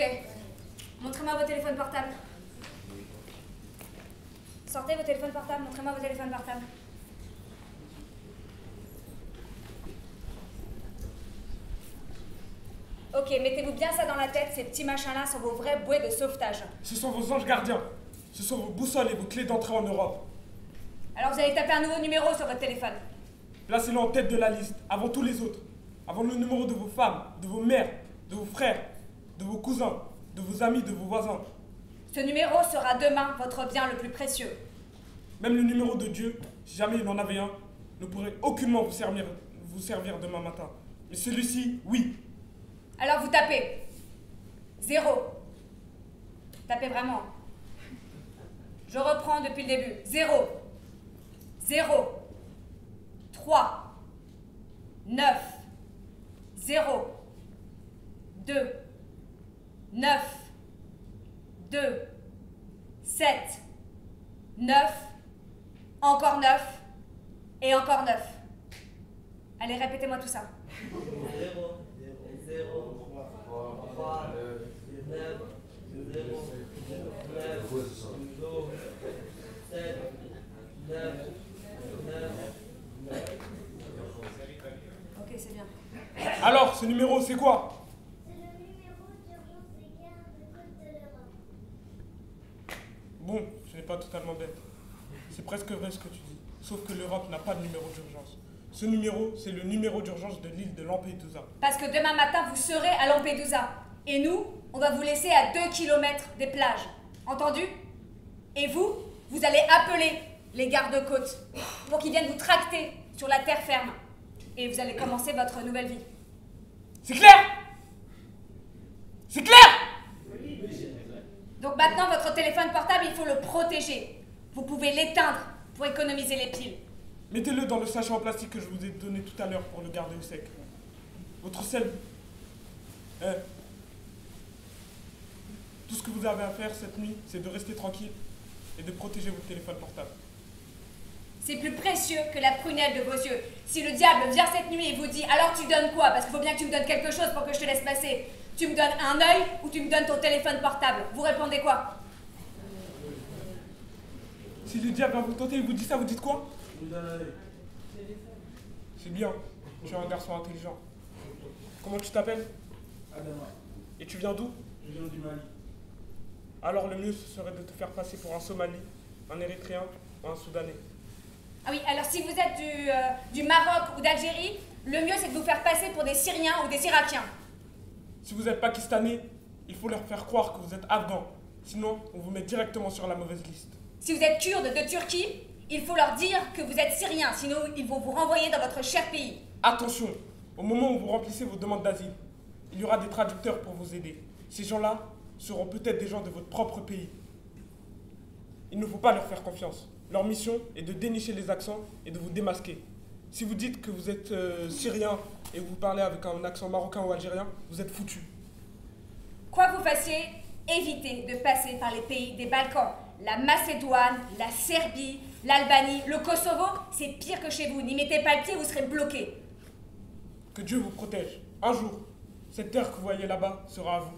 Ok. Montrez-moi vos téléphones portables. Sortez vos téléphones portables, montrez-moi vos téléphones portables. Ok, mettez-vous bien ça dans la tête, ces petits machins-là sont vos vrais bouées de sauvetage. Ce sont vos anges gardiens. Ce sont vos boussoles et vos clés d'entrée en Europe. Alors vous allez taper un nouveau numéro sur votre téléphone. Placez-le en tête de la liste, avant tous les autres. Avant le numéro de vos femmes, de vos mères, de vos frères, de vos cousins, de vos amis, de vos voisins. Ce numéro sera demain votre bien le plus précieux. Même le numéro de Dieu, si jamais il en avait un, ne pourrait aucunement vous servir demain matin. Mais celui-ci, oui. Alors vous tapez 0. Tapez vraiment. Je reprends depuis le début. 0. 0. 3. 9. 0. 2. 9. 2. 7. 9. Encore 9. Et encore 9. Allez, répétez-moi tout ça. 0, 0, 3, 9, 0, 9, 7, 9, 9. Ok, c'est bien. Alors, ce numéro, c'est quoi? C'est le numéro d'urgence des guerres de côte de l'Europe. Bon, ce n'est pas totalement bête. C'est presque vrai ce que tu dis. Sauf que l'Europe n'a pas de numéro d'urgence. Ce numéro, c'est le numéro d'urgence de l'île de Lampedusa. Parce que demain matin, vous serez à Lampedusa. Et nous, on va vous laisser à 2 km des plages. Entendu? Et vous, vous allez appeler les gardes-côtes pour qu'ils viennent vous tracter sur la terre ferme. Et vous allez commencer votre nouvelle vie. C'est clair? C'est clair? Donc maintenant, votre téléphone portable, il faut le protéger. Vous pouvez l'éteindre pour économiser les piles. Mettez-le dans le sachet en plastique que je vous ai donné tout à l'heure pour le garder au sec. Votre sel. Tout ce que vous avez à faire cette nuit, c'est de rester tranquille et de protéger votre téléphone portable. C'est plus précieux que la prunelle de vos yeux. Si le diable vient cette nuit et vous dit « Alors tu donnes quoi ?» Parce qu'il faut bien que tu me donnes quelque chose pour que je te laisse passer. Tu me donnes un œil ou tu me donnes ton téléphone portable? Vous répondez quoi? Si le diable vient vous tenter et vous dit ça, vous dites quoi? C'est bien, tu es un garçon intelligent. Comment tu t'appelles? Adama, Et tu viens d'où? je viens du Mali. Alors le mieux, ce serait de te faire passer pour un Somali, un Érythréen ou un Soudanais. Ah oui, alors si vous êtes du Maroc ou d'Algérie, le mieux c'est de vous faire passer pour des Syriens ou des Irakiens. Si vous êtes Pakistanais, il faut leur faire croire que vous êtes Afghan. Sinon, on vous met directement sur la mauvaise liste. Si vous êtes Kurdes de Turquie, il faut leur dire que vous êtes Syriens, sinon ils vont vous renvoyer dans votre cher pays. Attention, au moment où vous remplissez vos demandes d'asile, il y aura des traducteurs pour vous aider. Ces gens-là seront peut-être des gens de votre propre pays. Il ne faut pas leur faire confiance. Leur mission est de dénicher les accents et de vous démasquer. Si vous dites que vous êtes syrien et vous parlez avec un accent marocain ou algérien, vous êtes foutu. Quoi que vous fassiez, évitez de passer par les pays des Balkans. La Macédoine, la Serbie, l'Albanie, le Kosovo, c'est pire que chez vous. N'y mettez pas le pied, vous serez bloqués. Que Dieu vous protège. Un jour, cette terre que vous voyez là-bas sera à vous.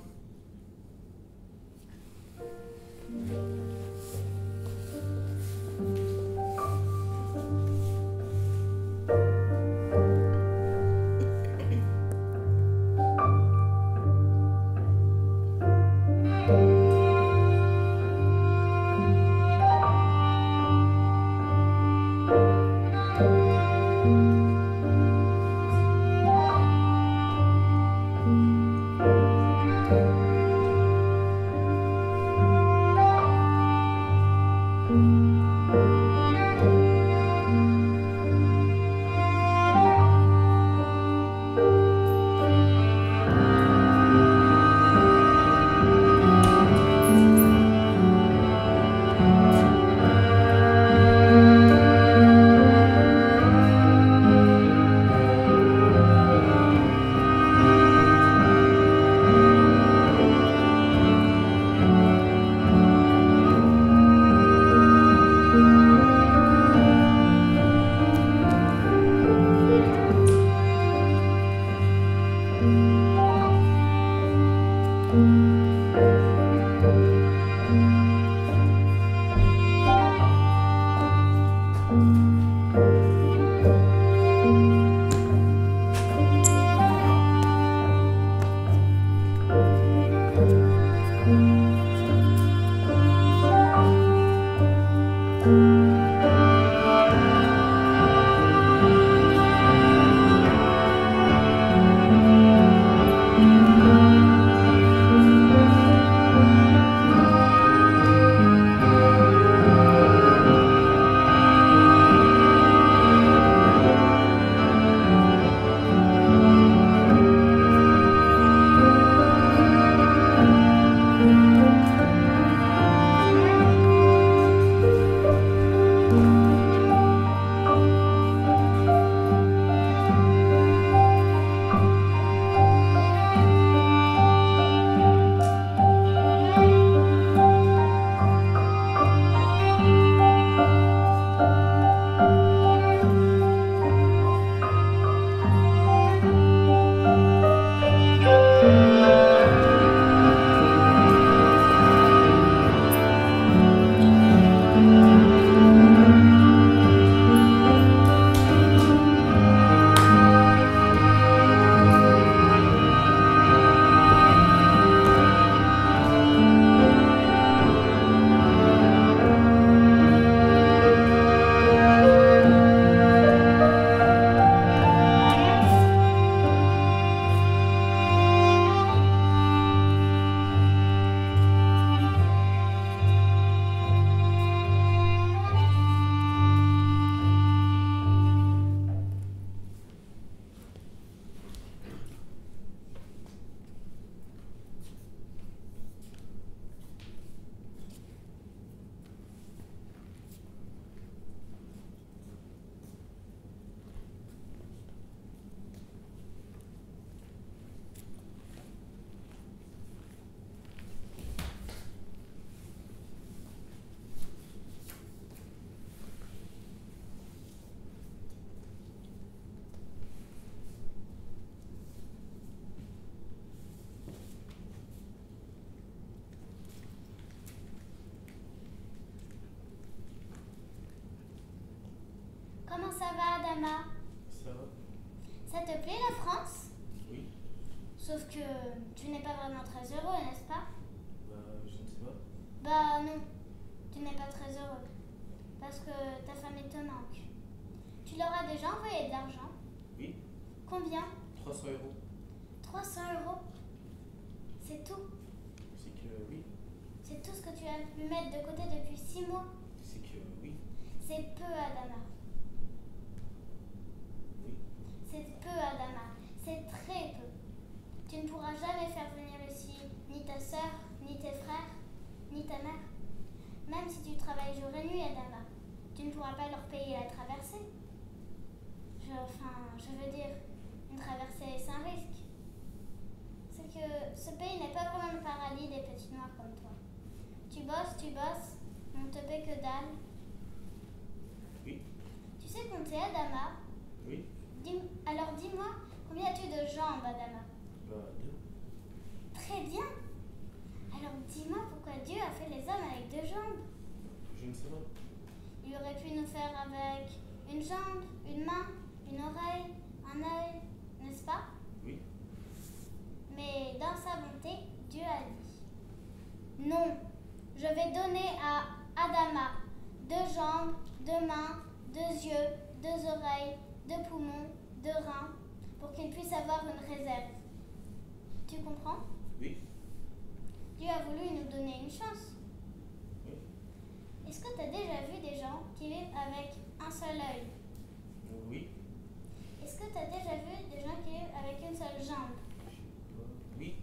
ça va, Adama? Ça va? Ça te plaît, la France? Oui. Sauf que tu n'es pas vraiment très heureux, n'est-ce pas? Je ne sais pas. Bah non, tu n'es pas très heureux. Parce que ta famille te manque. Tu leur as déjà envoyé de l'argent? Oui. Combien? 300 euros. 300 euros? C'est tout? C'est que oui. C'est tout ce que tu as pu mettre de côté depuis 6 mois? C'est que oui. C'est peu, Adama. Oui. C'est peu, Adama. C'est très peu. Tu ne pourras jamais faire venir ici ni ta sœur, ni tes frères, ni ta mère. Même si tu travailles jour et nuit, Adama, tu ne pourras pas leur payer la traversée. Je veux dire, une traversée sans risque. C'est que ce pays n'est pas vraiment le paradis des petits noirs comme toi. Tu bosses, on te paie que dalle. Oui. Tu sais compter, Adama? Oui. Alors dis-moi, combien as-tu de jambes, Adama? 2. Très bien. Alors dis-moi pourquoi Dieu a fait les hommes avec 2 jambes? Je ne sais pas. Il aurait pu nous faire avec une jambe, une main, une oreille, un œil, n'est-ce pas? Oui. Mais dans sa bonté, Dieu a dit: non, je vais donner à Adama 2 jambes, 2 mains, 2 yeux, 2 oreilles, 2 poumons, 2 reins, pour qu'il puisse avoir une réserve. Tu comprends? Oui. Dieu a voulu nous donner une chance. Oui. Est-ce que tu as déjà vu des gens qui vivent avec un seul œil? Oui. Est-ce que tu as déjà vu des gens qui vivent avec une seule jambe? Oui.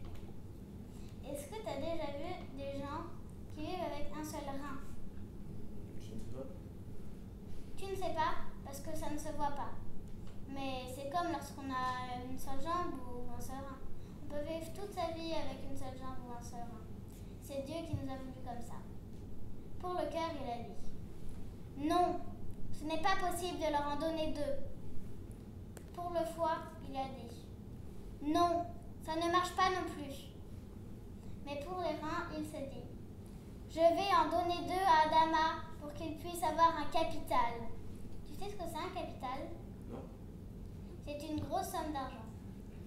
Est-ce que tu as déjà vu des gens qui vivent avec un seul rein? Je ne sais pas. Tu ne sais pas parce que ça ne se voit pas. Mais c'est comme lorsqu'on a une seule jambe ou un seul rein. On peut vivre toute sa vie avec une seule jambe ou un seul rein. C'est Dieu qui nous a voulu comme ça. Pour le cœur, il a dit: non, ce n'est pas possible de leur en donner 2. Pour le foie, il a dit: non, ça ne marche pas non plus. Mais pour les reins, il s'est dit: je vais en donner 2 à Adama pour qu'il puisse avoir un capital. Tu sais ce que c'est un capital? Non. C'est une grosse somme d'argent.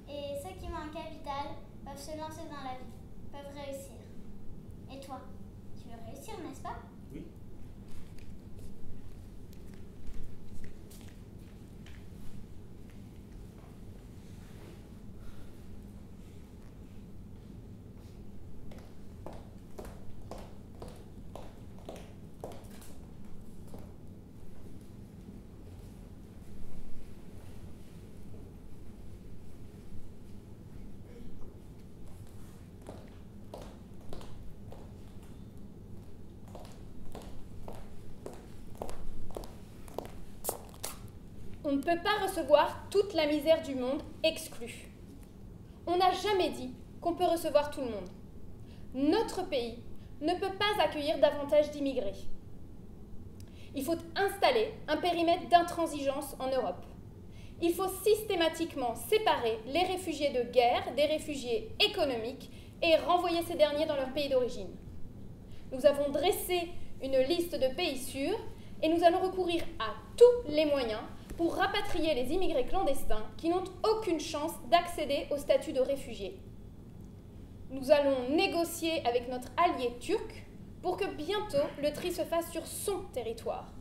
Et ceux qui ont un capital peuvent se lancer dans la vie, peuvent réussir. Et toi, tu veux réussir, n'est-ce pas? Oui. On ne peut pas recevoir toute la misère du monde exclue. On n'a jamais dit qu'on peut recevoir tout le monde. Notre pays ne peut pas accueillir davantage d'immigrés. Il faut installer un périmètre d'intransigeance en Europe. Il faut systématiquement séparer les réfugiés de guerre des réfugiés économiques et renvoyer ces derniers dans leur pays d'origine. Nous avons dressé une liste de pays sûrs et nous allons recourir à tous les moyens pour rapatrier les immigrés clandestins qui n'ont aucune chance d'accéder au statut de réfugiés. Nous allons négocier avec notre allié turc pour que bientôt le tri se fasse sur son territoire.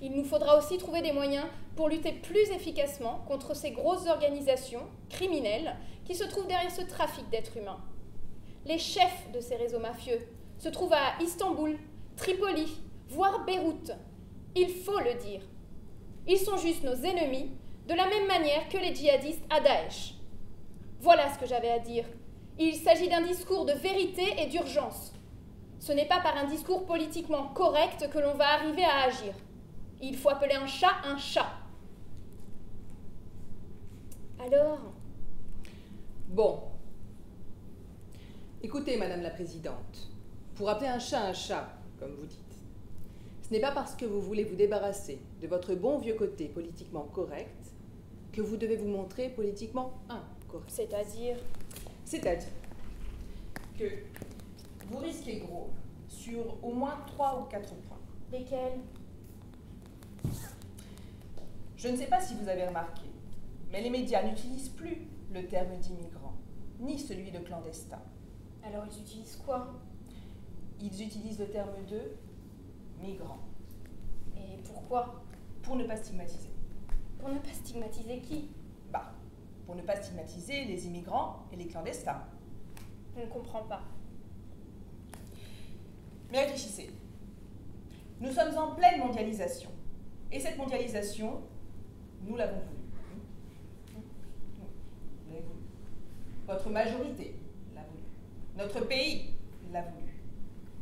Il nous faudra aussi trouver des moyens pour lutter plus efficacement contre ces grosses organisations criminelles qui se trouvent derrière ce trafic d'êtres humains. Les chefs de ces réseaux mafieux se trouvent à Istanbul, Tripoli, voire Beyrouth. Il faut le dire. Ils sont juste nos ennemis, de la même manière que les djihadistes à Daesh. Voilà ce que j'avais à dire. Il s'agit d'un discours de vérité et d'urgence. Ce n'est pas par un discours politiquement correct que l'on va arriver à agir. Il faut appeler un chat un chat. Alors? Bon. Écoutez, Madame la Présidente, pour appeler un chat, comme vous dites, ce n'est pas parce que vous voulez vous débarrasser de votre bon vieux côté politiquement correct que vous devez vous montrer politiquement incorrect. C'est-à-dire que vous risquez gros sur au moins 3 ou 4 points. Lesquels? Je ne sais pas si vous avez remarqué, mais les médias n'utilisent plus le terme d'immigrant, ni celui de clandestin. Alors ils utilisent quoi? Ils utilisent le terme de migrant, Et pourquoi? pour ne pas stigmatiser. Pour ne pas stigmatiser qui? Pour ne pas stigmatiser les immigrants et les clandestins. Je ne comprends pas. Mais réfléchissez. Nous sommes en pleine mondialisation. Et cette mondialisation, nous l'avons voulu. Vous l'avez voulu. Votre majorité l'a voulu. Notre pays l'a voulu.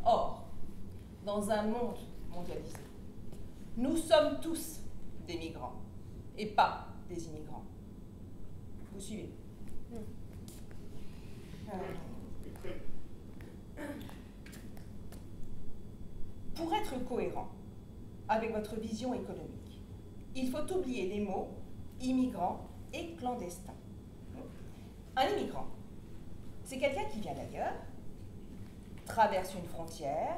Or, dans un monde mondialisé, nous sommes tous des migrants et pas des immigrants. Vous suivez? Pour être cohérent avec votre vision économique, il faut oublier les mots immigrant et clandestin. Un immigrant, c'est quelqu'un qui vient d'ailleurs, traverse une frontière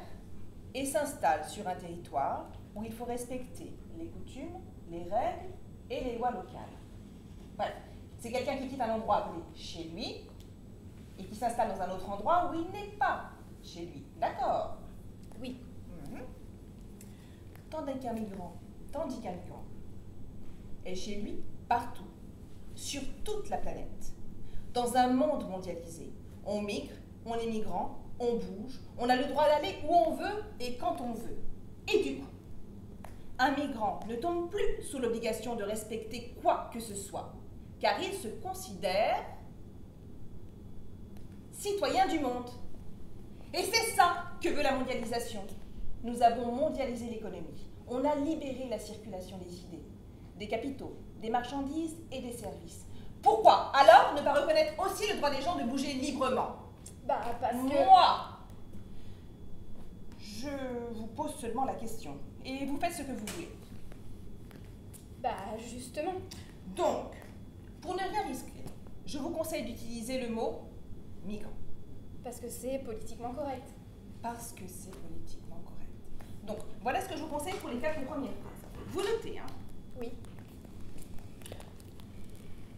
et s'installe sur un territoire où il faut respecter les coutumes, les règles et les lois locales. Voilà. C'est quelqu'un qui quitte un endroit appelé chez lui et qui s'installe dans un autre endroit où il n'est pas chez lui. D'accord? Oui. Tandis qu'un migrant est chez lui partout, sur toute la planète. Dans un monde mondialisé, on migre, on est migrant, on bouge, on a le droit d'aller où on veut et quand on veut. Et du coup, un migrant ne tombe plus sous l'obligation de respecter quoi que ce soit, car il se considère citoyen du monde. Et c'est ça que veut la mondialisation. Nous avons mondialisé l'économie. On a libéré la circulation des idées, des capitaux, des marchandises et des services. Pourquoi alors ne pas reconnaître aussi le droit des gens de bouger librement? Parce que... Moi, je vous pose seulement la question. Et vous faites ce que vous voulez. Justement. Donc, pour ne rien risquer, je vous conseille d'utiliser le mot migrant. Parce que c'est politiquement correct. Parce que c'est politiquement correct. Donc, voilà ce que je vous conseille pour les 4 premières phrases. Vous notez, hein? Oui.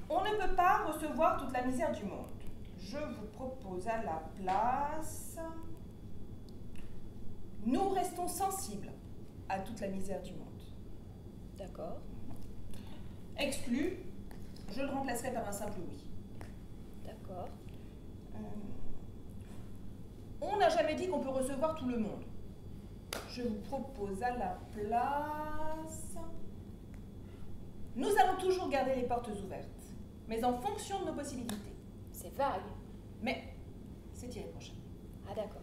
On ne peut pas recevoir toute la misère du monde. Je vous propose à la place... Nous restons sensibles à toute la misère du monde. D'accord. Exclu, je le remplacerai par un simple oui. D'accord. On n'a jamais dit qu'on peut recevoir tout le monde. Je vous propose à la place... Nous allons toujours garder les portes ouvertes, mais en fonction de nos possibilités. C'est vague. Mais c'est irréprochable. Ah d'accord.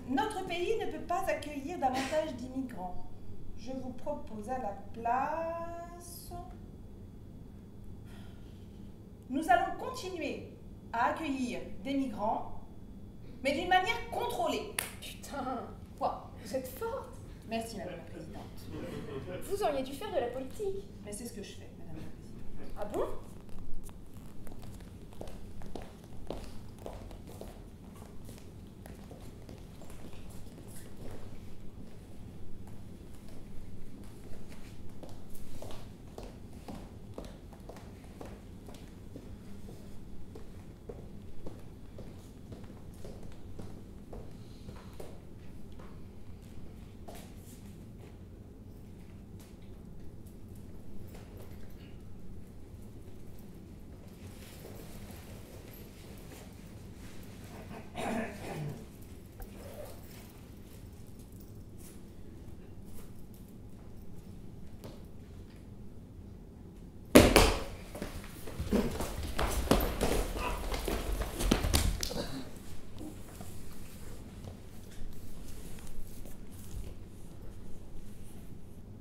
Notre pays ne peut pas accueillir davantage d'immigrants. Je vous propose à la place... Nous allons continuer à accueillir des migrants, mais d'une manière contrôlée. Putain, Quoi? vous êtes forte. Merci, Madame la Présidente. Vous auriez dû faire de la politique. Mais c'est ce que je fais, Madame la Présidente. Ah bon?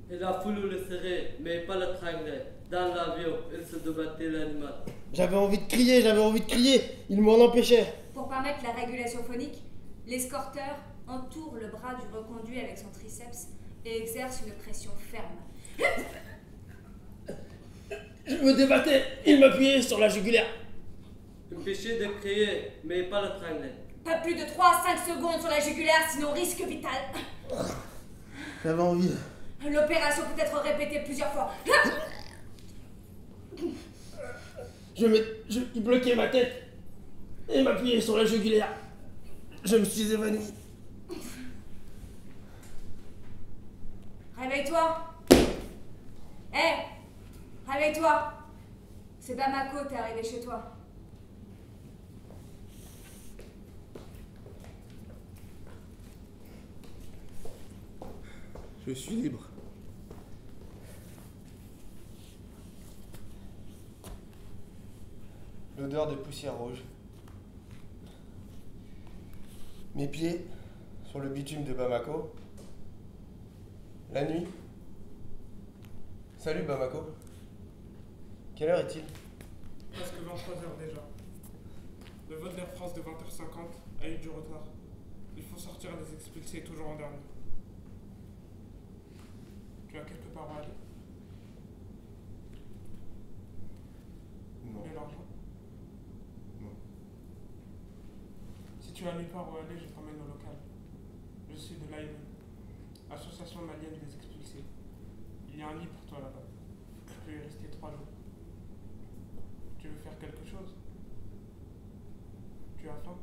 Il a voulu le serrer, mais pas le trangler. Dans l'avion, il se débattait l'animal. J'avais envie de crier, ils m'en empêchaient. Pour permettre la régulation phonique, l'escorteur entoure le bras du reconduit avec son triceps et exerce une pression ferme. Je me débattais, il m'appuyait sur la jugulaire. Empêché de crier, mais pas le trangler. Pas plus de 3 à 5 secondes sur la jugulaire, sinon risque vital. J'avais envie. L'opération peut être répétée plusieurs fois. Il bloquait ma tête et m'appuyait sur la jugulaire. Je me suis évanoui. Réveille-toi. Hé, réveille-toi. C'est Bamako, t'es arrivé chez toi. Je suis libre. L'odeur de poussière rouge. Mes pieds sur le bitume de Bamako. La nuit. Salut Bamako. Quelle heure est-il? Presque 23h déjà. Le vol d'Air France de 20h50 a eu du retard. Il faut sortir les expulsés toujours en dernier. Tu as quelque part où aller? Non. Et l'argent? Non. Si tu as nulle part où aller, je t'emmène au local. Je suis de l'AME, Association malienne des expulsés. Il y a un lit pour toi là-bas. Tu peux y rester 3 jours. Tu veux faire quelque chose? Tu as faim?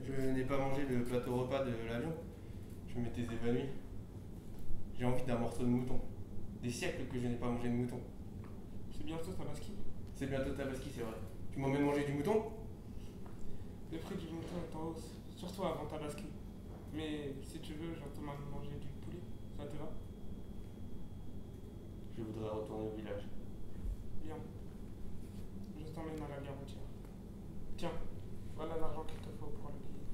Je n'ai pas mangé le plateau repas de l'avion. Je m'étais évanoui. J'ai envie d'un morceau de mouton. Des siècles que je n'ai pas mangé de mouton. C'est bientôt Tabaski. C'est bientôt Tabaski, c'est vrai. Tu m'emmènes manger du mouton? Le prix du mouton est en hausse, surtout avant Tabaski. Mais si tu veux, j'entends manger du poulet. Ça te va? Je voudrais retourner au village. Bien. Je t'emmène à la gare routière. Tiens, voilà l'argent qu'il te faut pour le billet.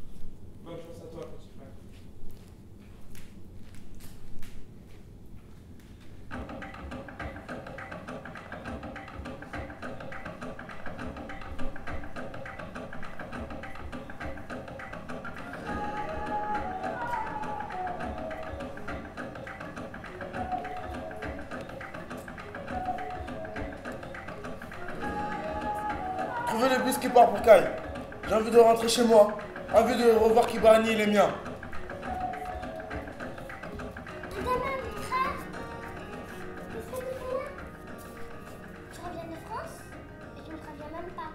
Bonne chance à toi, petit frère. Trouvez le bus qui part pour Caille. J'ai envie de rentrer chez moi. Envie de revoir Kibani et les miens. Madame, mon frère, qu'est-ce que tu fais là? Tu reviens de France et tu ne préviens même pas.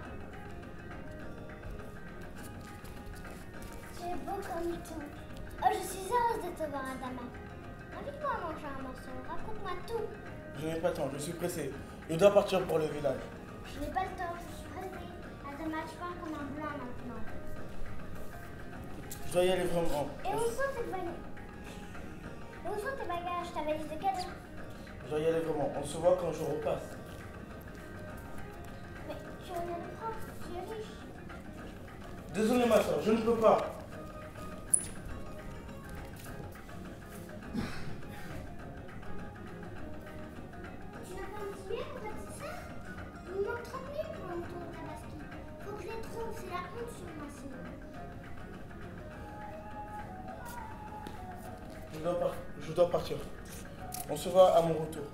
Tu es beau comme tout. Oh, je suis heureuse de te voir, Adama. Invite-moi à manger un morceau, raconte-moi tout. Je n'ai pas le temps, je suis pressé. Je dois partir pour le village. Je n'ai pas le temps, je suis restée. Adama, tu parles comme un blanc maintenant. Je dois y aller vraiment. Et où sont tes bagages? Où sont tes bagages? Ta valise de cadeaux? Je dois y aller vraiment. On se voit quand je repasse. Mais tu reviens de France, tu es riche. Désolé ma soeur, je ne peux pas. Tu n'as pas un petit billet pour ta petite sœur? Il me manque 30 000 pour un tour de Tabaski. Faut que je les trouve, c'est la honte sur moi sinon. Je dois partir. On se voit à mon retour.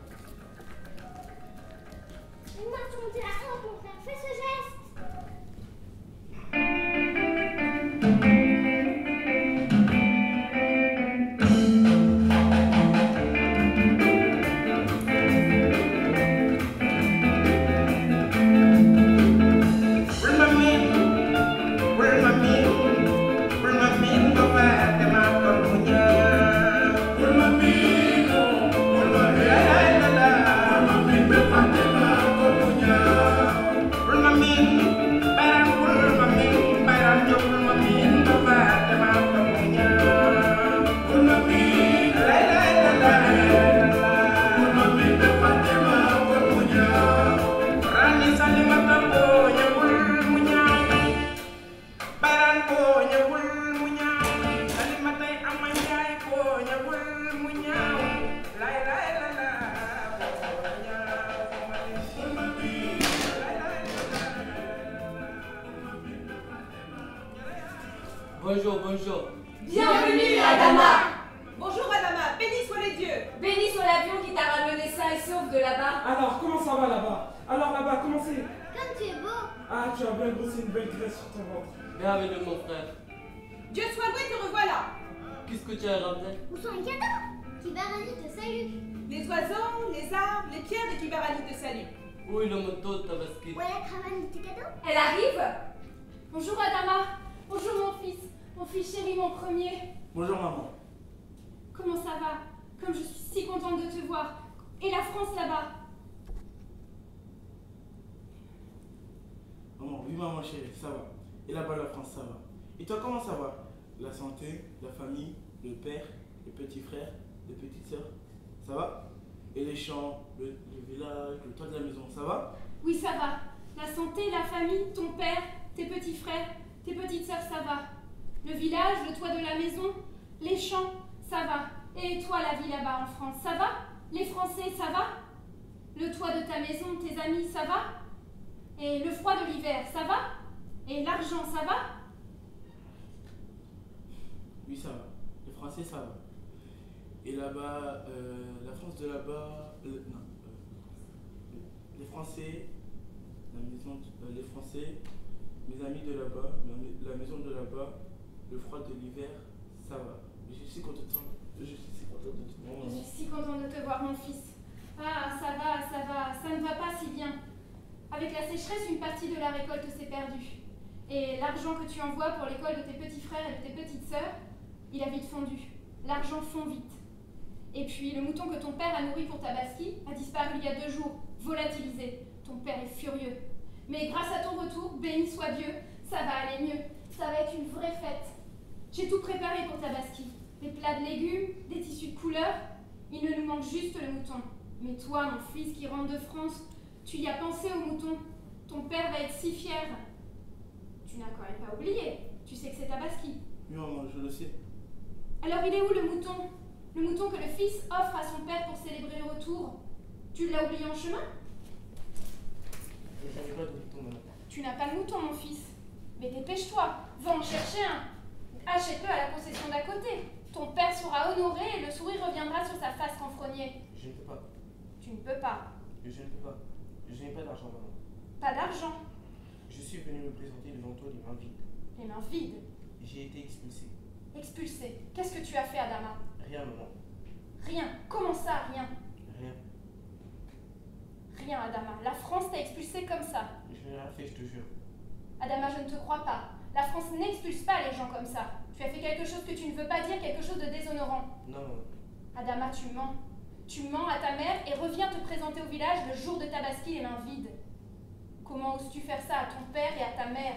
Une marche monter la honte, mon frère, fais ce geste. Bonjour, bonjour. Bienvenue, Adama. Bonjour Adama, bénis soient les dieux. Béni soit l'avion qui t'a ramené sain et sauf de là-bas. Alors, comment ça va là-bas? Alors là-bas, comment c'est? Comme tu es beau. Ah, tu as bien grossi une belle graisse sur ton ventre. Bienvenue mon frère. Dieu soit loué, te revoilà. Qu'est-ce que tu as ramené? Où sont les cadeaux? Tu Kibarani te salue. Les oiseaux, les arbres, les pierres de Kibarani te saluent. Oui, le manteau de Tabaski. Voilà Cravane de tes cadeaux. Elle arrive. Bonjour Adama. Bonjour mon fils chéri, mon premier. Bonjour maman. Comment ça va? Comme je suis si contente de te voir. Et la France là-bas? Maman, oui maman chérie, ça va. Et là-bas la France, ça va. Et toi, comment ça va? La santé, la famille, le père, les petits frères, les petites sœurs, ça va? Et les champs, le village, le toit de la maison, ça va? Oui, ça va. La santé, la famille, ton père, tes petits frères, tes petites sœurs, ça va. Le village, le toit de la maison, les champs, ça va. Et toi, la vie là-bas en France, ça va? Les Français, ça va? Le toit de ta maison, tes amis, ça va? Et le froid de l'hiver, ça va? Et l'argent, ça va? Oui, ça va. Les Français, ça va. Et là-bas, la France de là-bas, non, les Français, la maison, les Français, mes amis de là-bas, la maison de là-bas, le froid de l'hiver, ça va. Je suis content de toi. Je suis si content de te voir. Je suis si contente de te voir, mon fils. Ah, ça va, ça ne va pas si bien. Avec la sécheresse, une partie de la récolte s'est perdue. Et l'argent que tu envoies pour l'école de tes petits frères et de tes petites sœurs, il a vite fondu. L'argent fond vite. Et puis, le mouton que ton père a nourri pour Tabaski a disparu il y a 2 jours, volatilisé. Ton père est furieux. Mais grâce à ton retour, béni soit Dieu, ça va aller mieux. Ça va être une vraie fête. J'ai tout préparé pour Tabaski. Des plats de légumes, des tissus de couleur. Il ne nous manque juste le mouton. Mais toi, mon fils qui rentre de France, tu y as pensé au mouton. Ton père va être si fier. Tu n'as quand même pas oublié. Tu sais que c'est Tabaski. Oui, maman, je le sais. Alors il est où le mouton? Le mouton que le fils offre à son père pour célébrer le retour. Tu l'as oublié en chemin? Je n'avais pas de mouton, maman. Tu n'as pas de mouton, mon fils. Mais dépêche-toi, va en chercher un. Achète-le à la concession d'à côté. Ton père sera honoré et le sourire reviendra sur sa face renfrognée. Je ne peux pas. Tu ne peux pas. Je ne peux pas. Je n'ai pas d'argent, maman. Pas d'argent. Je suis venu me présenter devant toi les mains vides. Les mains vides. J'ai été expulsé. Expulsé. Qu'est-ce que tu as fait, Adama? Rien, maman. Rien. Comment ça, rien? Rien. Rien, Adama. La France t'a expulsé comme ça. Je n'ai rien fait, je te jure. Adama, je ne te crois pas. La France n'expulse pas les gens comme ça. Tu as fait quelque chose que tu ne veux pas dire, quelque chose de déshonorant. Non, maman. Adama, tu mens. Tu mens à ta mère et reviens te présenter au village le jour de Tabaski les mains vides. Comment oses-tu faire ça à ton père et à ta mère?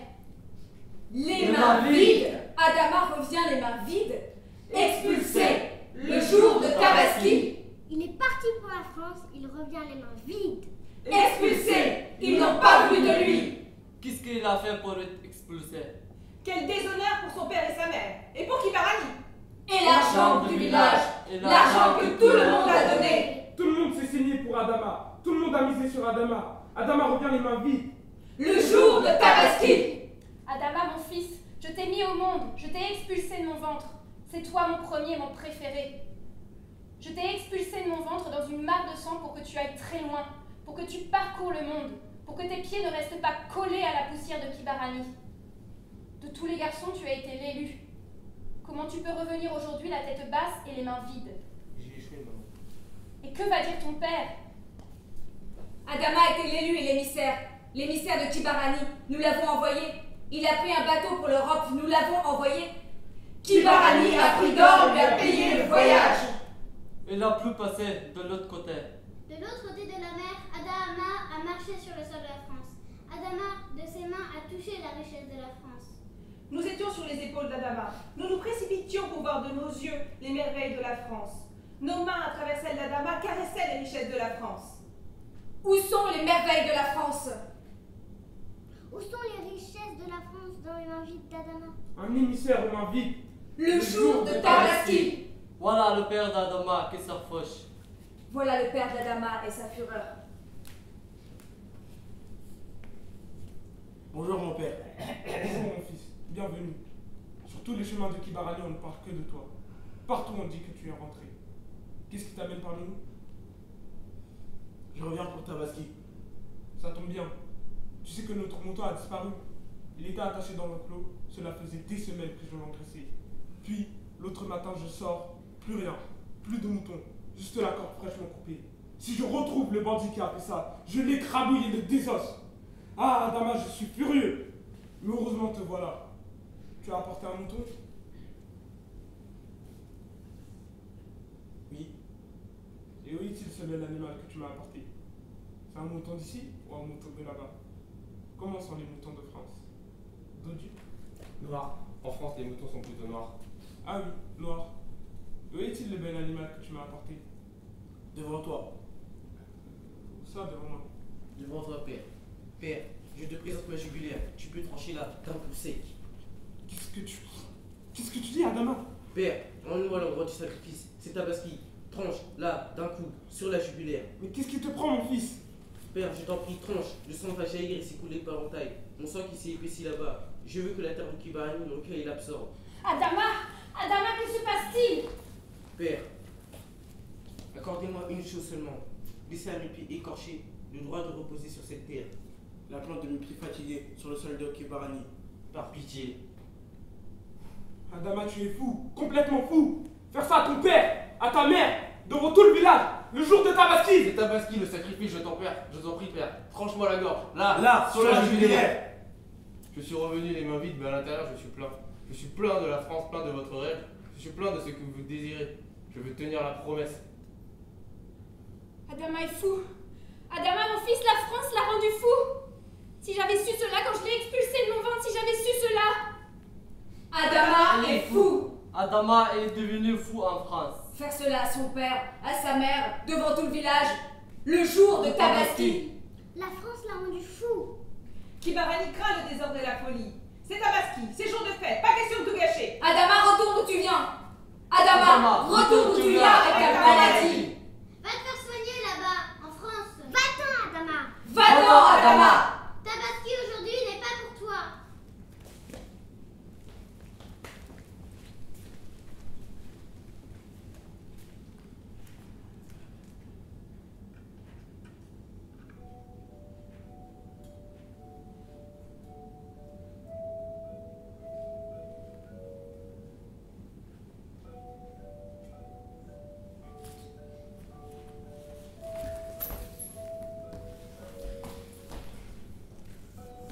Les mains vides. Adama revient les mains vides. Expulsé le jour de Tabaski. Il est parti pour la France, il revient les mains vides. Expulsé. Ils n'ont pas voulu de lui. Qu'est-ce qu'il a fait pour être expulsé? Quel déshonneur pour son père et sa mère. Et pour Kibarani. Et l'argent du village. L'argent que tout le monde a donné. Tout le monde s'est saigné pour Adama. Tout le monde a misé sur Adama. Adama revient les mains vides. Le jour de Tabaski. Adama, mon fils, je t'ai mis au monde, je t'ai expulsé de mon ventre. C'est toi mon premier, mon préféré. Je t'ai expulsé de mon ventre dans une mare de sang pour que tu ailles très loin, pour que tu parcours le monde, pour que tes pieds ne restent pas collés à la poussière de Kibarani. De tous les garçons, tu as été l'élu. Comment tu peux revenir aujourd'hui la tête basse et les mains vides? J'ai échoué, maman. Et que va dire ton père? Adama était l'élu et l'émissaire. L'émissaire de Kibarani. Nous l'avons envoyé. Il a pris un bateau pour l'Europe. Nous l'avons envoyé. Kibarani a pris d'or, lui a payé le voyage. Il n'a plus passé de l'autre côté. De l'autre côté de la mer, Adama a marché sur le sol de la France. Adama, de ses mains, a touché la richesse de la France. Nous étions sur les épaules d'Adama. Nous nous précipitions pour voir de nos yeux les merveilles de la France. Nos mains, à travers celles d'Adama, caressaient les richesses de la France. Où sont les merveilles de la France? Où sont les richesses de la France dans les mains vides d'Adama? Un émissaire aux mains vides. Le jour de Tabaski. Voilà le père d'Adama qui s'approche. Voilà le père d'Adama et sa fureur. Bonjour, mon père. Bonjour mon fils, bienvenue. Sur tous les chemins de Kibarani, on ne parle que de toi. Partout on dit que tu es rentré. Qu'est-ce qui t'amène parmi nous? Je reviens pour Tabaski. Ça tombe bien. Tu sais que notre mouton a disparu. Il était attaché dans l'enclos. Cela faisait des semaines que je l'engraissais. Puis, l'autre matin, je sors. Plus rien. Plus de moutons. je te l'accorde fraîchement coupé. Si je retrouve le bandit qui a fait ça, je l'écrabouille et le désosse. Ah, Adama, je suis furieux. Mais heureusement, te voilà. Tu as apporté un mouton? Oui. Et où est-il ce bel animal que tu m'as apporté? C'est un mouton d'ici ou un mouton de là-bas? Comment sont les moutons de France? Dodus? Noir. En France, les moutons sont plutôt noirs. Ah oui, noir. Où est-il le bel animal que tu m'as apporté? Devant toi. Où ça, devant moi? Devant toi, père. Père, je te présente ma jugulaire. Tu peux trancher là, d'un coup sec. Qu'est-ce que tu dis, Adama? Père, rends-nous à l'endroit du sacrifice. C'est Tabaski. Tranche, là, d'un coup, sur la jugulaire. Mais qu'est-ce qui te prend, mon fils? Père, je t'en prie, tranche. Le sang va jaillir et s'écouler par l'entaille. Mon sang qui s'est épaissi là-bas. Je veux que la terre de Kibarani, mon cœur, il l'absorbe. Adama! Adama, que se passe-t-il? Père, accordez-moi une chose seulement. Laissez à mes pieds écorchés le droit de reposer sur cette terre. La plante de mes pieds fatigués sur le sol de Kibarani. Par pitié. Adama, tu es fou, complètement fou. Faire ça à ton père, à ta mère, devant tout le village, le jour de Tabaski. C'est Tabaski, le sacrifice, je t'en prie, père. Franche-moi la gorge. Là, sur la jugulaire. Je suis revenu les mains vides, mais à l'intérieur, je suis plein. Je suis plein de la France, plein de votre rêve. Je suis plein de ce que vous désirez. Je veux tenir la promesse. Adama est fou. Adama, mon fils, la France l'a rendu fou. Si j'avais su cela quand je l'ai expulsé de mon ventre, si j'avais su cela. Adama est fou. Adama est devenu fou en France. Faire cela à son père, à sa mère, devant tout le village, le jour de Tabaski. La France l'a rendu fou. Kibarani craint le désordre et la folie. C'est Tabaski, c'est jour de fête, pas question de tout gâcher. Adama, retourne où tu viens. Adama, retourne où tu viens avec ta maladie. Va te faire soigner là-bas, en France. Va-t'en, Adama. Va-t'en, Adama. Tabaski aujourd'hui n'est pas pour toi.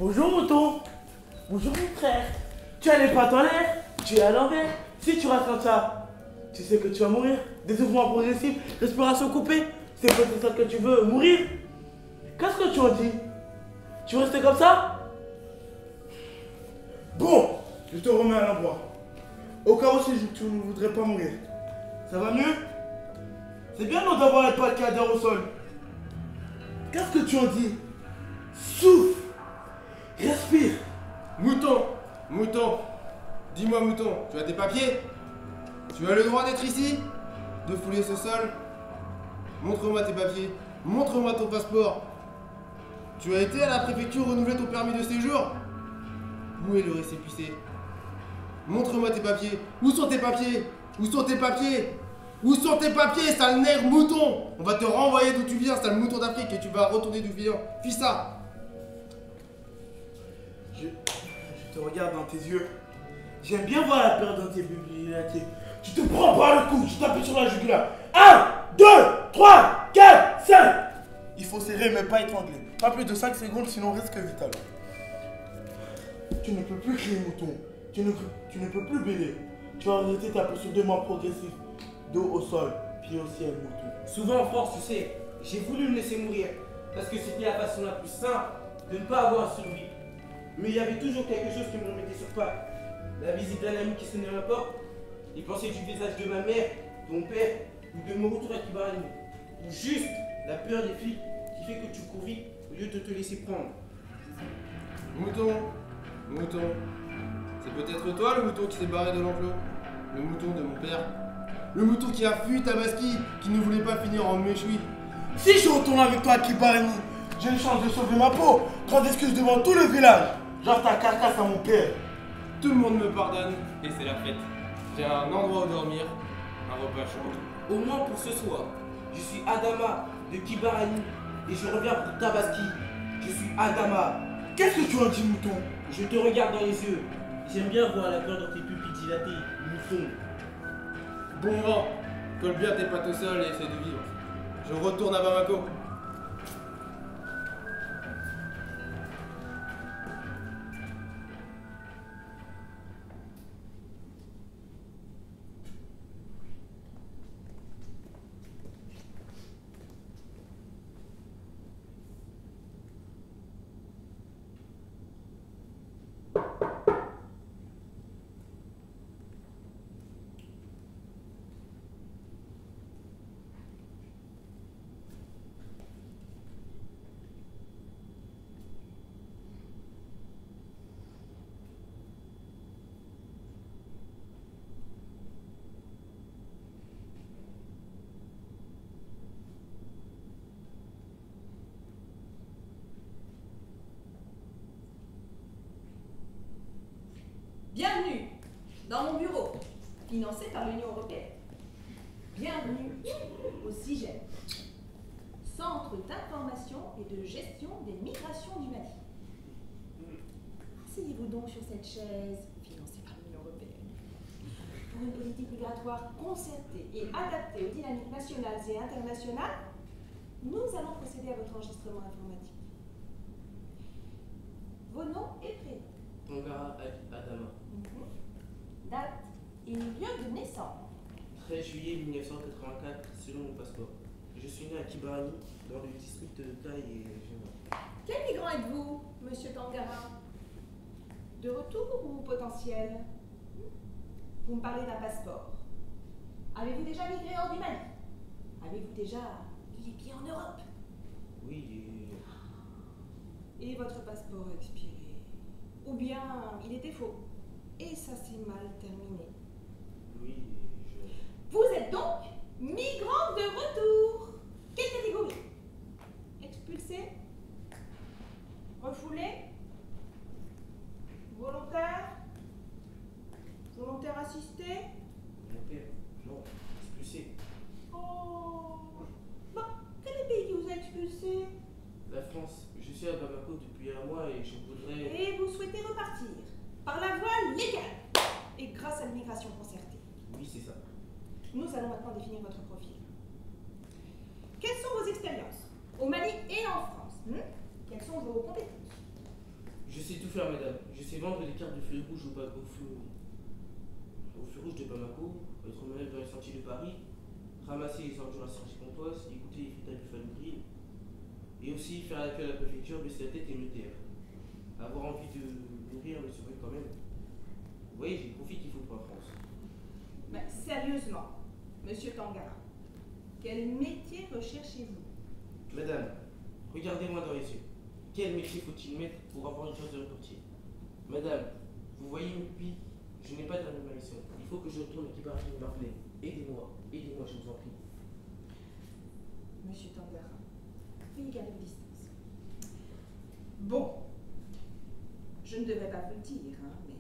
Bonjour mouton. Bonjour mon frère. Tu as les pattes en l'air, tu es à l'envers. Si tu restes comme ça, tu sais que tu vas mourir. Désouvement progressif, respiration coupée. C'est peut-être ça que tu veux, mourir. Qu'est-ce que tu en dis? Tu veux rester comme ça? Bon, je te remets à l'endroit. Au cas où si tu ne voudrais pas mourir. Ça va mieux? C'est bien non d'avoir les pattes qui adhèrent au sol. Qu'est-ce que tu en dis? Souffle. Respire. Mouton, dis-moi mouton, tu as tes papiers? Tu as le droit d'être ici? De fouler ce sol? Montre-moi tes papiers, montre-moi ton passeport. Tu as été à la préfecture renouveler ton permis de séjour? Où est le récépissé? Montre-moi tes papiers. Où sont tes papiers? Où sont tes papiers? Où sont tes papiers, sale nègre mouton? On va te renvoyer d'où tu viens, sale mouton d'Afrique, et tu vas retourner d'où tu viens. Fais ça. Je te regarde dans tes yeux. J'aime bien voir la peur dans tes bibliothèques. Tu te prends par le cou, je t'appuie sur la jugulaire. 1, 2, 3, 4, 5. Il faut serrer mais pas étrangler. Pas plus de 5 secondes sinon risque vital. Tu ne peux plus crier mouton. Tu ne peux plus bêler. Tu vas arrêter ta posture de mort progressive. Dos au sol, pied au ciel, mouton. Souvent en France, tu sais, j'ai voulu me laisser mourir. Parce que c'était la façon la plus simple de ne pas avoir à survivre. Mais il y avait toujours quelque chose qui me remettait sur pattes. La visite d'un ami qui sonnait à ma porte, les pensées du visage de ma mère, de mon père, ou de mon retour à Kibarani. Ou juste la peur des flics qui fait que tu cours vite au lieu de te laisser prendre. Mouton, c'est peut-être toi le mouton qui s'est barré de l'enclos? Le mouton de mon père? Le mouton qui a fui Tabaski, qui ne voulait pas finir en méchoui? Si je retourne avec toi à Kibarani, j'ai une chance de sauver ma peau. Grande excuse devant tout le village. Genre ta carcasse à mon père. Tout le monde me pardonne et c'est la fête. J'ai un endroit où dormir, un repas chaud. Au moins pour ce soir, je suis Adama de Kibarani et je reviens pour Tabaski. Je suis Adama. Qu'est-ce que tu en dis, mouton? Je te regarde dans les yeux. J'aime bien voir la peur dans tes pupilles dilatées, mouton. Bon vent, Colle bien tes pattes au sol et essaie de vivre. Je retourne à Bamako. Bienvenue dans mon bureau, financé par l'Union européenne. Bienvenue au CIGEM, Centre d'information et de gestion des migrations du Mali. Asseyez-vous donc sur cette chaise, financée par l'Union européenne. Pour une politique migratoire concertée et adaptée aux dynamiques nationales et internationales, nous allons procéder à votre enregistrement informatique. Vos noms et prénoms. Tongara Adama. Date et lieu de naissance. 13 juillet 1984, selon mon passeport. Je suis né à Kibarani, dans le district de Taï et Géma. Quel migrant êtes-vous, monsieur Tangara? De retour ou potentiel? Vous me parlez d'un passeport. Avez-vous déjà migré hors du Mali? Avez-vous déjà les pieds en Europe? Oui, Et votre passeport a expiré? Ou bien il était faux? Et ça s'est mal terminé. oui, Vous êtes donc migrant de retour. Quelle catégorie? Expulsé? Refoulé? Volontaire? Volontaire assisté? Mon père, non, expulsé. Oh. Bon, quel est le pays qui vous a expulsé? La France, je suis à Bamako depuis un mois et je voudrais... Et vous souhaitez repartir par la voie légale et grâce à l'immigration concertée. Oui, c'est ça. Nous allons maintenant définir votre profil. Quelles sont vos expériences au Mali et en France? Quelles sont vos compétences? Je sais tout faire, madame. Je sais vendre les cartes de feu rouge au feu rouge de Bamako, être malade dans les sentiers de Paris, ramasser les ordures à Cergy-Pontoise, écouter les frites à Buffalo Grill, et aussi faire la queue à la préfecture, baisser la tête et me taire. Avoir envie de mourir, mais se veut quand même. Vous voyez, j'ai le profil qu'il faut pour la France. Mais sérieusement, monsieur Tangara, quel métier recherchez-vous? Madame, regardez-moi dans les yeux. Quel métier faut-il mettre pour avoir une chance de repartir? Madame, vous voyez une pupille? Je n'ai pas d'animation. Il faut que je retourne à Kibarani Marley. Aidez-moi, aidez-moi, je vous en prie. Monsieur Tangara, veuillez garder vos distances. Bon, je ne devrais pas vous le dire, mais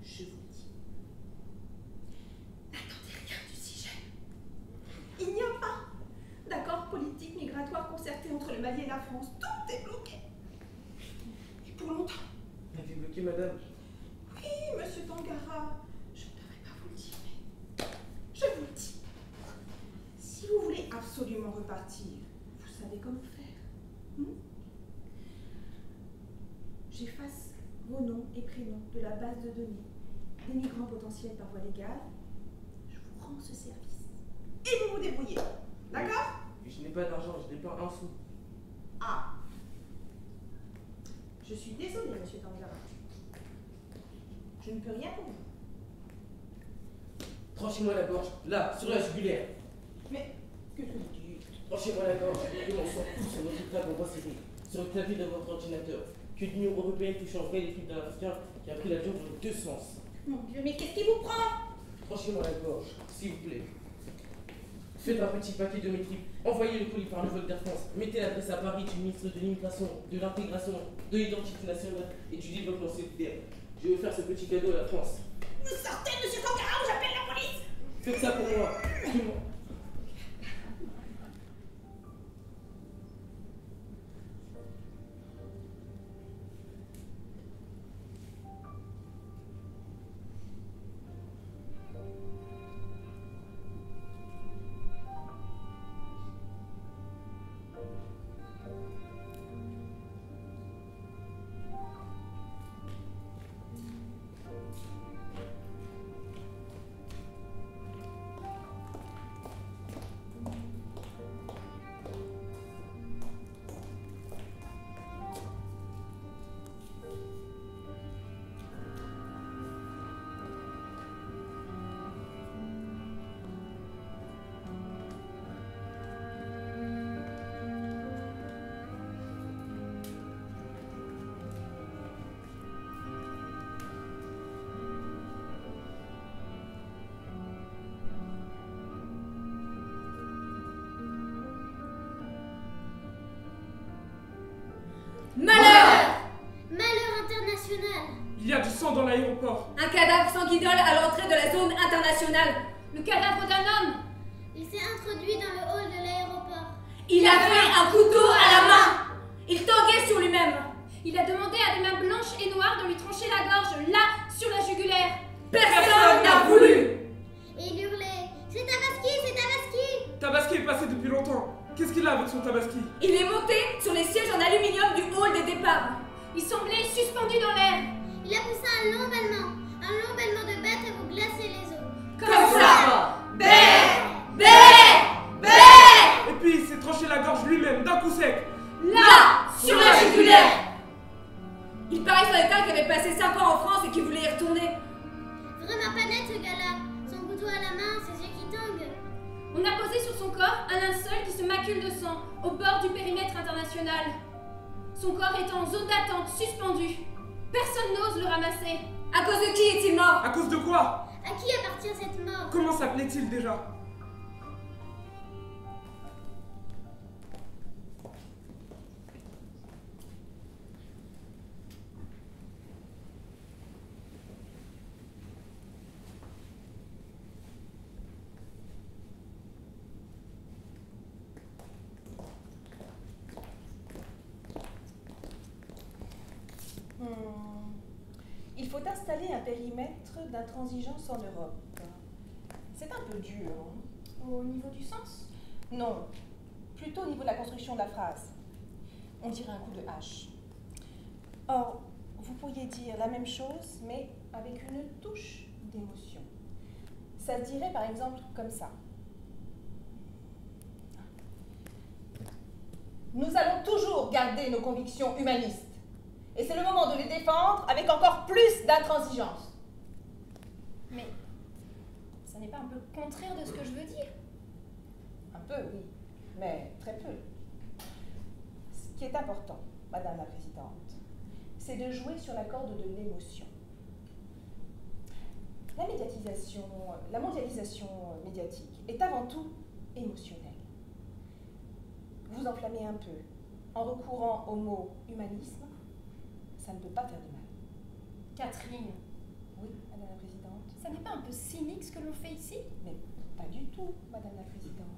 je vous le dis. N'attendez rien du CIGEM. Il n'y a pas d'accord politique migratoire concerté entre le Mali et la France. Tout est bloqué. Et pour longtemps. Vous êtes bloqué, madame? Oui, monsieur Tangara, je ne devrais pas vous le dire, mais je vous le dis. Si vous voulez absolument repartir, vous savez comment faire. J'efface vos noms et prénoms de la base de données des migrants potentiels par voie légale. Je vous rends ce service. Et vous vous débrouillez. D'accord? Je n'ai pas d'argent, je n'ai pas un sou. Ah. Je suis désolée, monsieur Tangara. Je ne peux rien pour vous. Tranchez-moi la gorge, là, sur la jugulaire. Mais, que vous dites? Tranchez-moi la gorge, et on s'en fout sur votre table en bois serré, sur le clavier de votre ordinateur, que l'Union européenne touche en vrai les crimes d'un Africain qui a pris l'avion dans deux sens. Mon Dieu, mais qu'est-ce qui vous prend? Tranchez-moi la gorge, s'il vous plaît. Faites un petit paquet de mes tripes, envoyez le colis par le vol d'Air France, mettez l'adresse à Paris du ministre de l'immigration, de l'intégration, de l'identité nationale et du développement solidaire. Je vais faire ce petit cadeau à la France. Vous sortez, monsieur Tangara, ou j'appelle la police! Faites ça pour moi. Tout le monde. l'aéroport. Un cadavre sanguinole à l'entrée de la zone internationale. Le cadavre d'un homme. Il s'est introduit dans le hall de l'aéroport. Il avait un couteau à la main. Il tanguait sur lui-même. Il a demandé à des mains blanches et noires de lui trancher la gorge, là, sur la jugulaire. Personne n'a voulu. Et il hurlait « C'est Tabaski, c'est Tabaski !» Tabaski est passé depuis longtemps. Qu'est-ce qu'il a avec son Tabaski? Il est monté sur les sièges en aluminium du hall des départs. Il semblait suspendu dans l'air. Il a poussé un long bêlement de bête à vous glacer les os. Comme ça. Bé, bé, bé. Et puis il s'est tranché la gorge lui-même d'un coup sec. Là, sur la jugulaire. Il paraît sur l'état qu'il avait passé 5 ans en France et qu'il voulait y retourner. Vraiment pas net ce gars-là. Son couteau à la main, ses yeux qui tanguent. On a posé sur son corps un linceul qui se macule de sang, au bord du périmètre international. Son corps est en zone d'attente, suspendu. Personne n'ose le ramasser. À cause de qui est-il mort? À cause de quoi? À qui appartient cette mort? Comment s'appelait-il déjà? Il faut installer un périmètre d'intransigeance en Europe. C'est un peu dur. Hein? Au niveau du sens? Non, plutôt au niveau de la construction de la phrase. On dirait un coup de hache. Or, vous pourriez dire la même chose, mais avec une touche d'émotion. Ça se dirait par exemple comme ça. Nous allons toujours garder nos convictions humanistes. Et c'est le moment de les défendre avec encore plus d'intransigeance. Mais ça n'est pas un peu contraire de ce que je veux dire? Un peu, oui, mais très peu. Ce qui est important, Madame la Présidente, c'est de jouer sur la corde de l'émotion. La mondialisation médiatique est avant tout émotionnelle. Vous enflammez un peu en recourant au mot humanisme. Ça ne peut pas faire de mal. Catherine. Oui, Madame la Présidente. Ça n'est pas un peu cynique ce que l'on fait ici? Mais pas du tout, Madame la Présidente.